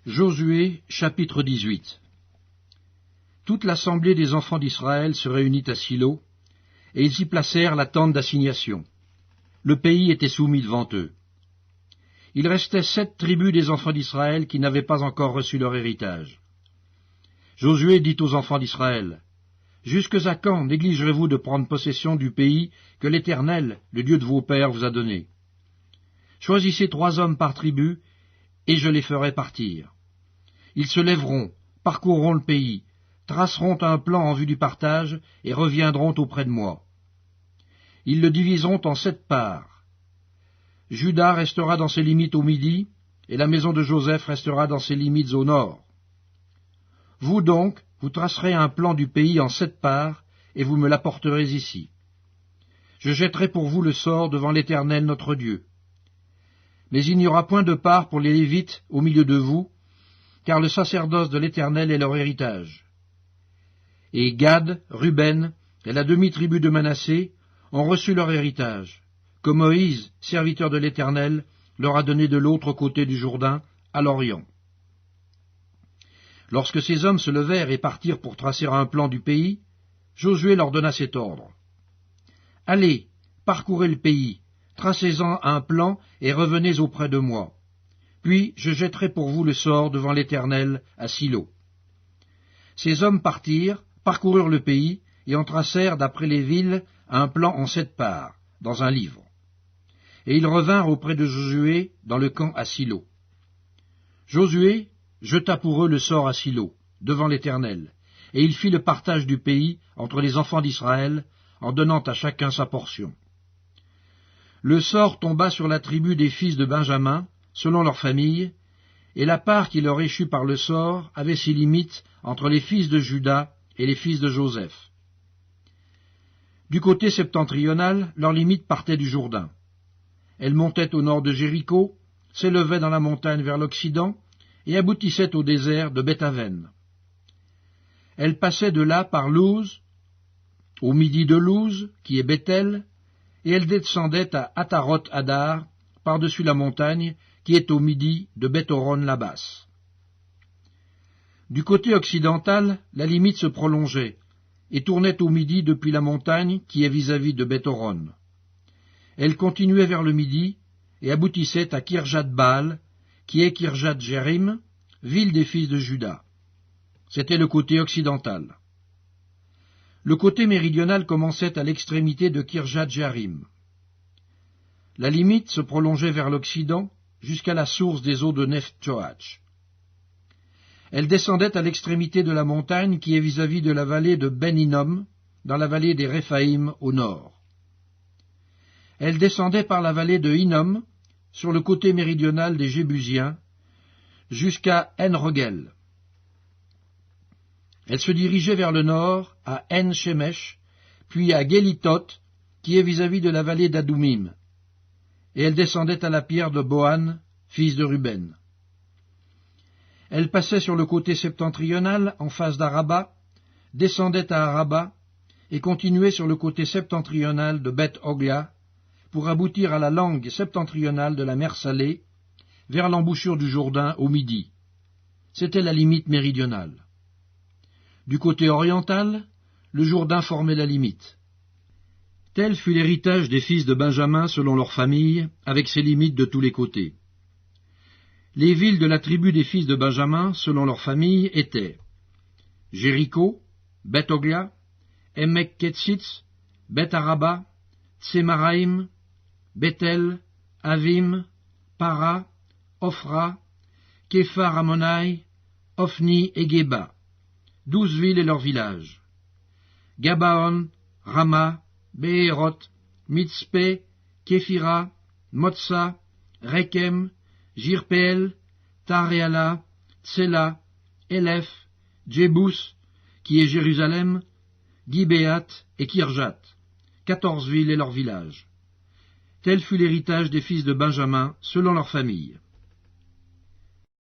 Josué, chapitre 18. Toute l'assemblée des enfants d'Israël se réunit à Silo, et ils y placèrent la tente d'assignation. Le pays était soumis devant eux. Il restait 7 tribus des enfants d'Israël qui n'avaient pas encore reçu leur héritage. Josué dit aux enfants d'Israël, « Jusque à quand négligerez-vous de prendre possession du pays que l'Éternel, le Dieu de vos pères, vous a donné? Choisissez 3 hommes par tribu, et je les ferai partir. Ils se lèveront, parcourront le pays, traceront un plan en vue du partage, et reviendront auprès de moi. Ils le diviseront en 7 parts. Juda restera dans ses limites au midi, et la maison de Joseph restera dans ses limites au nord. Vous donc, vous tracerez un plan du pays en 7 parts, et vous me l'apporterez ici. Je jetterai pour vous le sort devant l'Éternel notre Dieu. Mais il n'y aura point de part pour les Lévites au milieu de vous, car le sacerdoce de l'Éternel est leur héritage. Et Gad, Ruben et la demi-tribu de Manassé ont reçu leur héritage, que Moïse, serviteur de l'Éternel, leur a donné de l'autre côté du Jourdain, à l'Orient. Lorsque ces hommes se levèrent et partirent pour tracer un plan du pays, Josué leur donna cet ordre. « Allez, parcourez le pays, tracez-en un plan et revenez auprès de moi. Puis je jetterai pour vous le sort devant l'Éternel à Silo. » Ces hommes partirent, parcoururent le pays, et en tracèrent d'après les villes un plan en 7 parts, dans un livre. Et ils revinrent auprès de Josué dans le camp à Silo. Josué jeta pour eux le sort à Silo, devant l'Éternel, et il fit le partage du pays entre les enfants d'Israël, en donnant à chacun sa portion. Le sort tomba sur la tribu des fils de Benjamin, selon leur famille, et la part qui leur échut par le sort avait ses limites entre les fils de Juda et les fils de Joseph. Du côté septentrional, leur limite partait du Jourdain. Elle montait au nord de Jéricho, s'élevait dans la montagne vers l'Occident, et aboutissait au désert de Beth-Aven. Elle passait de là par Luz, au midi de Luz, qui est Bethel, et elle descendait à Ataroth-Adar, par-dessus la montagne, qui est au midi de Beth-Horon-la-Basse. Du côté occidental, la limite se prolongeait, et tournait au midi depuis la montagne, qui est vis-à-vis de Beth-Horon. Elle continuait vers le midi, et aboutissait à Kirjat-Baal, qui est Kirjat-Jérim, ville des fils de Juda. C'était le côté occidental. Le côté méridional commençait à l'extrémité de Kirjat-Jéarim. La limite se prolongeait vers l'Occident jusqu'à la source des eaux de Neftchoach. Elle descendait à l'extrémité de la montagne qui est vis-à-vis de la vallée de Ben-Hinnom, dans la vallée des Réphaïm au nord. Elle descendait par la vallée de Hinnom, sur le côté méridional des Jébusiens, jusqu'à En-Rogel. Elle se dirigeait vers le nord, à En-Shemesh, puis à Guélithot, qui est vis-à-vis de la vallée d'Adoumim, et elle descendait à la pierre de Bohan, fils de Ruben. Elle passait sur le côté septentrional, en face d'Araba, descendait à Araba, et continuait sur le côté septentrional de Beth-Ogla, pour aboutir à la langue septentrionale de la mer Salée, vers l'embouchure du Jourdain au midi. C'était la limite méridionale. Du côté oriental, le Jourdain formait la limite. Tel fut l'héritage des fils de Benjamin selon leur famille, avec ses limites de tous les côtés. Les villes de la tribu des fils de Benjamin, selon leur famille, étaient Jéricho, Beth-Ogla, Emek-Ketsitz, Beth-Araba, Tsémaraïm, Bethel, Avim, Para, Ophra, Képhar-Ammonaï, Ophni et Géba, 12 villes et leurs villages. Gabaon, Rama, Béhéroth, Mitzpé, Képhira, Motsa, Rekem, Jirpeel, Taréala, Tsela, Élef, Djébous, qui est Jérusalem, Gibéat et Kirjat, 14 villes et leurs villages. Tel fut l'héritage des fils de Benjamin, selon leur famille.